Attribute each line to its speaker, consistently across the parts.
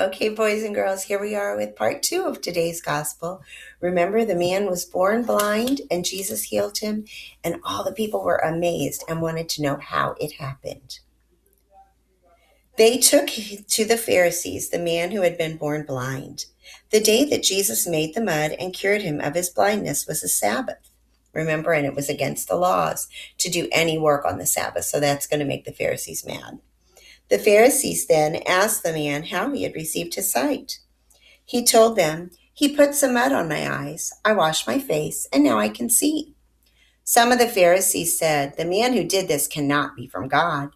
Speaker 1: Okay, boys and girls, here we are with part 2 of today's gospel. Remember, the man was born blind and Jesus healed him, and all the people were amazed and wanted to know how it happened. They took to the Pharisees the man who had been born blind. The day that Jesus made the mud and cured him of his blindness was a Sabbath. Remember, and it was against the laws to do any work on the Sabbath, so that's going to make the Pharisees mad. The Pharisees then asked the man how he had received his sight. He told them, "He put some mud on my eyes. I washed my face, and now I can see." Some of the Pharisees said, "The man who did this cannot be from God,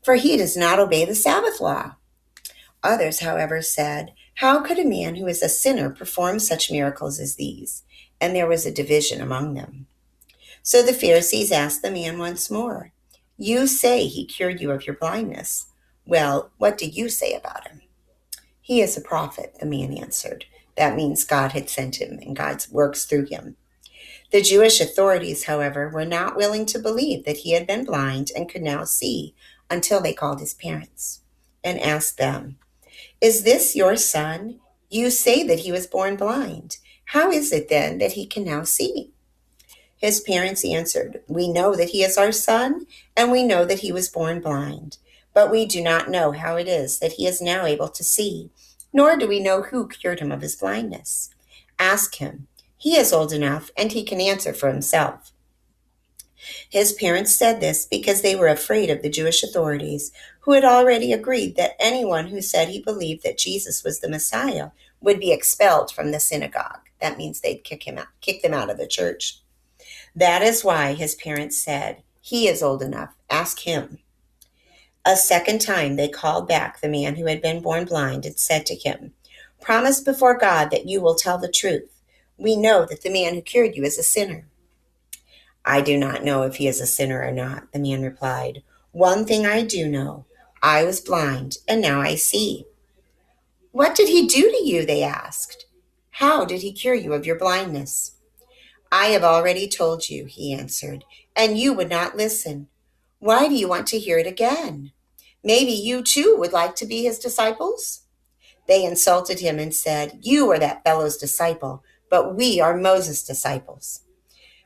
Speaker 1: for he does not obey the Sabbath law." Others, however, said, "How could a man who is a sinner perform such miracles as these?" And there was a division among them. So the Pharisees asked the man once more, "You say he cured you of your blindness. Well, what do you say about him?" "He is a prophet," the man answered. That means God had sent him and God works through him. The Jewish authorities, however, were not willing to believe that he had been blind and could now see until they called his parents and asked them, "Is this your son? You say that he was born blind. How is it then that he can now see?" His parents answered, "We know that he is our son, and we know that he was born blind. But we do not know how it is that he is now able to see, nor do we know who cured him of his blindness. Ask him. He is old enough, and he can answer for himself." His parents said this because they were afraid of the Jewish authorities, who had already agreed that anyone who said he believed that Jesus was the Messiah would be expelled from the synagogue. That means they'd kick them out of the church. That is why his parents said, "He is old enough. Ask him." A second time they called back the man who had been born blind and said to him, "Promise before God that you will tell the truth. We know that the man who cured you is a sinner." "I do not know if he is a sinner or not," the man replied. "One thing I do know. I was blind, and now I see." "What did he do to you?" they asked. "How did he cure you of your blindness?" "I have already told you," he answered, "and you would not listen. Why do you want to hear it again? Maybe you too would like to be his disciples?" They insulted him and said, "You are that fellow's disciple, but we are Moses' disciples.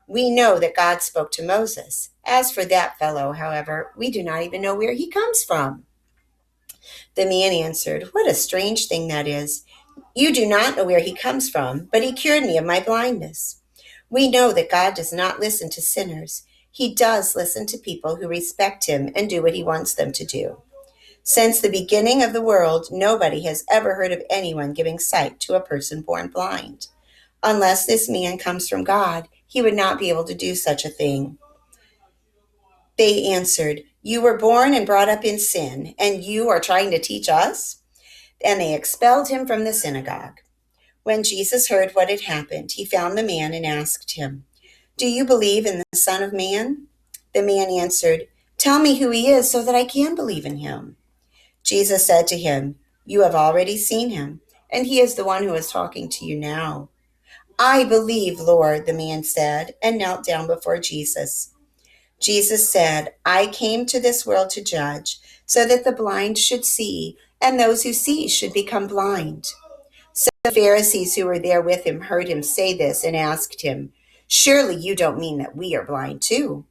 Speaker 1: We know that God spoke to Moses. As for that fellow, however, we do not even know where he comes from." The man answered, "What a strange thing that is. You do not know where he comes from, but he cured me of my blindness. We know that God does not listen to sinners. He does listen to people who respect him and do what he wants them to do. Since the beginning of the world, nobody has ever heard of anyone giving sight to a person born blind. Unless this man comes from God, he would not be able to do such a thing." They answered, "You were born and brought up in sin, and you are trying to teach us?" And they expelled him from the synagogue. When Jesus heard what had happened, he found the man and asked him, "Do you believe in the Son of Man?" The man answered, "Tell me who he is so that I can believe in him." Jesus said to him, "You have already seen him, and he is the one who is talking to you now." "I believe, Lord," the man said, and knelt down before Jesus. Jesus said, "I came to this world to judge, so that the blind should see, and those who see should become blind." So the Pharisees who were there with him heard him say this and asked him, "Surely you don't mean that we are blind too?"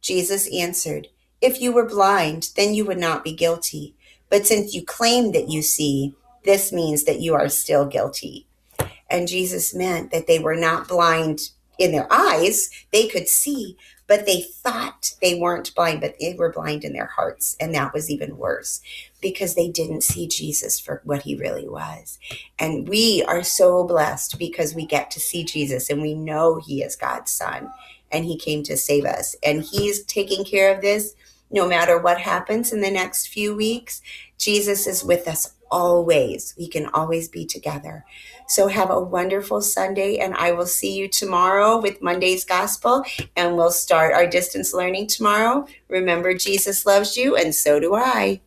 Speaker 1: Jesus answered, "If you were blind, then you would not be guilty. But since you claim that you see, this means that you are still guilty." And Jesus meant that they were not blind in their eyes. They could see, but they thought they weren't blind, but they were blind in their hearts. And that was even worse because they didn't see Jesus for what he really was. And we are so blessed because we get to see Jesus and we know he is God's son and he came to save us. And he's taking care of this no matter what happens in the next few weeks. Jesus is with us always. We can always be together. So have a wonderful Sunday, and I will see you tomorrow with Monday's Gospel, and we'll start our distance learning tomorrow. Remember, Jesus loves you, and so do I.